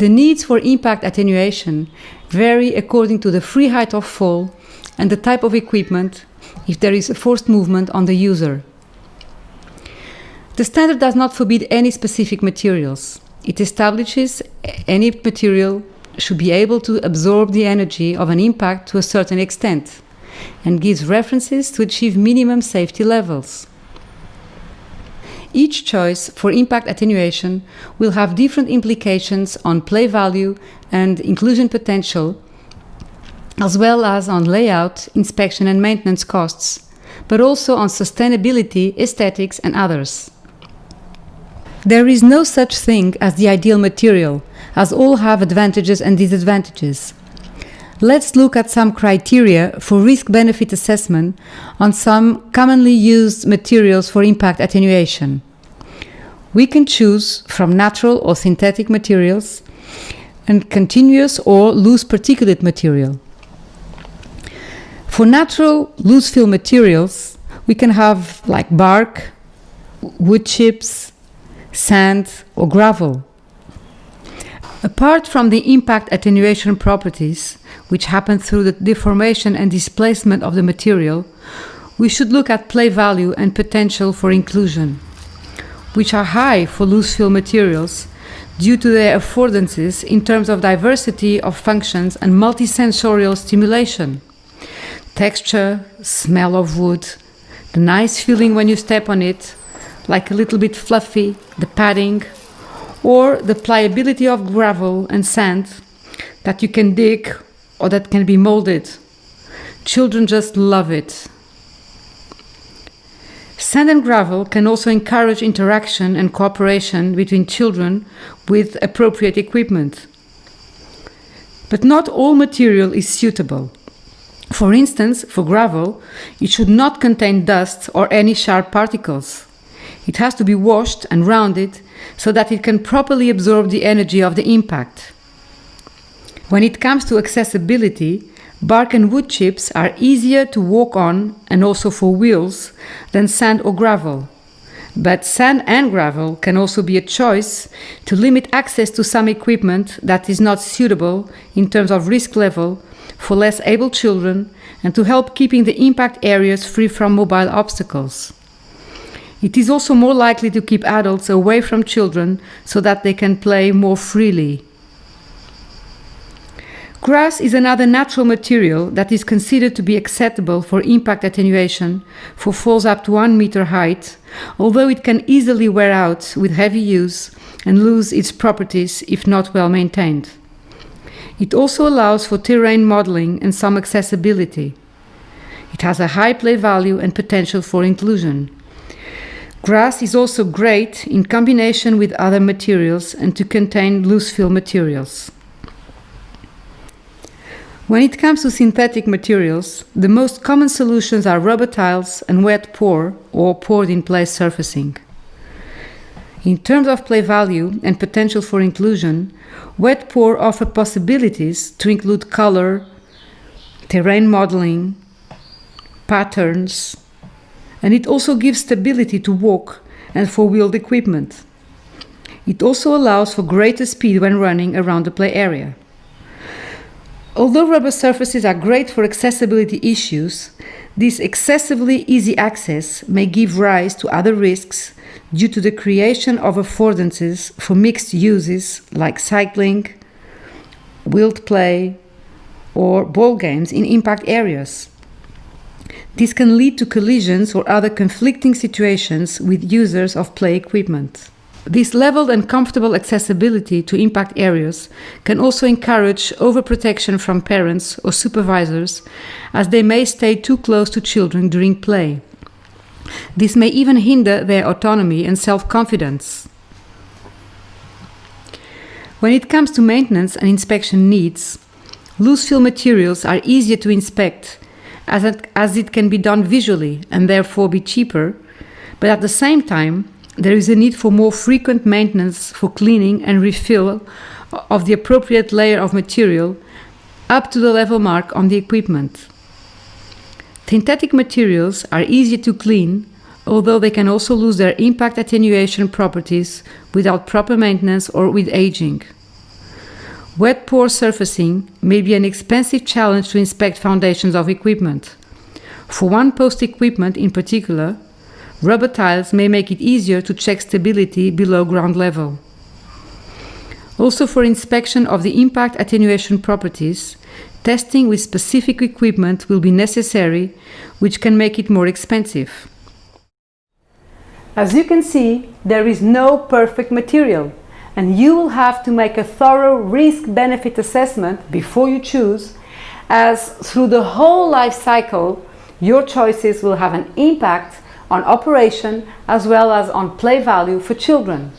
The needs for impact attenuation vary according to the free height of fall and the type of equipment if there is a forced movement on the user. The standard does not forbid any specific materials. It establishes any material should be able to absorb the energy of an impact to a certain extent and gives references to achieve minimum safety levels. Each choice for impact attenuation will have different implications on play value and inclusion potential, as well as on layout, inspection and maintenance costs, but also on sustainability, aesthetics and others. There is no such thing as the ideal material, as all have advantages and disadvantages. Let's look at some criteria for risk-benefit assessment on some commonly used materials for impact attenuation. We can choose from natural or synthetic materials and continuous or loose particulate material. For natural loose-fill materials, we can have like bark, wood chips, sand or gravel. Apart from the impact attenuation properties, which happen through the deformation and displacement of the material, we should look at play value and potential for inclusion, which are high for loose-fill materials due to their affordances in terms of diversity of functions and multisensorial stimulation. Texture, smell of wood, the nice feeling when you step on it, like a little bit fluffy, the padding, or the pliability of gravel and sand that you can dig or that can be molded. Children just love it. Sand and gravel can also encourage interaction and cooperation between children with appropriate equipment. But not all material is suitable. For instance, for gravel, it should not contain dust or any sharp particles. It has to be washed and rounded so that it can properly absorb the energy of the impact. When it comes to accessibility, bark and wood chips are easier to walk on and also for wheels than sand or gravel. But sand and gravel can also be a choice to limit access to some equipment that is not suitable in terms of risk level for less able children and to help keeping the impact areas free from mobile obstacles. It is also more likely to keep adults away from children so that they can play more freely. Grass is another natural material that is considered to be acceptable for impact attenuation for falls up to 1 meter height, although it can easily wear out with heavy use and lose its properties if not well maintained. It also allows for terrain modeling and some accessibility. It has a high play value and potential for inclusion. Grass is also great in combination with other materials and to contain loose-fill materials. When it comes to synthetic materials, the most common solutions are rubber tiles and wet pour or poured-in-place surfacing. In terms of play value and potential for inclusion, wet pour offer possibilities to include color, terrain modeling, patterns, and it also gives stability to walk and for wheeled equipment. It also allows for greater speed when running around the play area. Although rubber surfaces are great for accessibility issues, this excessively easy access may give rise to other risks due to the creation of affordances for mixed uses like cycling, wheeled play, or ball games in impact areas. This can lead to collisions or other conflicting situations with users of play equipment. This leveled and comfortable accessibility to impact areas can also encourage overprotection from parents or supervisors, as they may stay too close to children during play. This may even hinder their autonomy and self-confidence. When it comes to maintenance and inspection needs, loose-fill materials are easier to inspect as it can be done visually and therefore be cheaper, but at the same time, there is a need for more frequent maintenance for cleaning and refill of the appropriate layer of material up to the level mark on the equipment. Synthetic materials are easier to clean, although they can also lose their impact attenuation properties without proper maintenance or with aging. Wet poor surfacing may be an expensive challenge to inspect foundations of equipment. For one-post equipment in particular, rubber tiles may make it easier to check stability below ground level. Also, for inspection of the impact attenuation properties, testing with specific equipment will be necessary, which can make it more expensive. As you can see, there is no perfect material, and you will have to make a thorough risk-benefit assessment before you choose, as through the whole life cycle, your choices will have an impact on operation as well as on play value for children.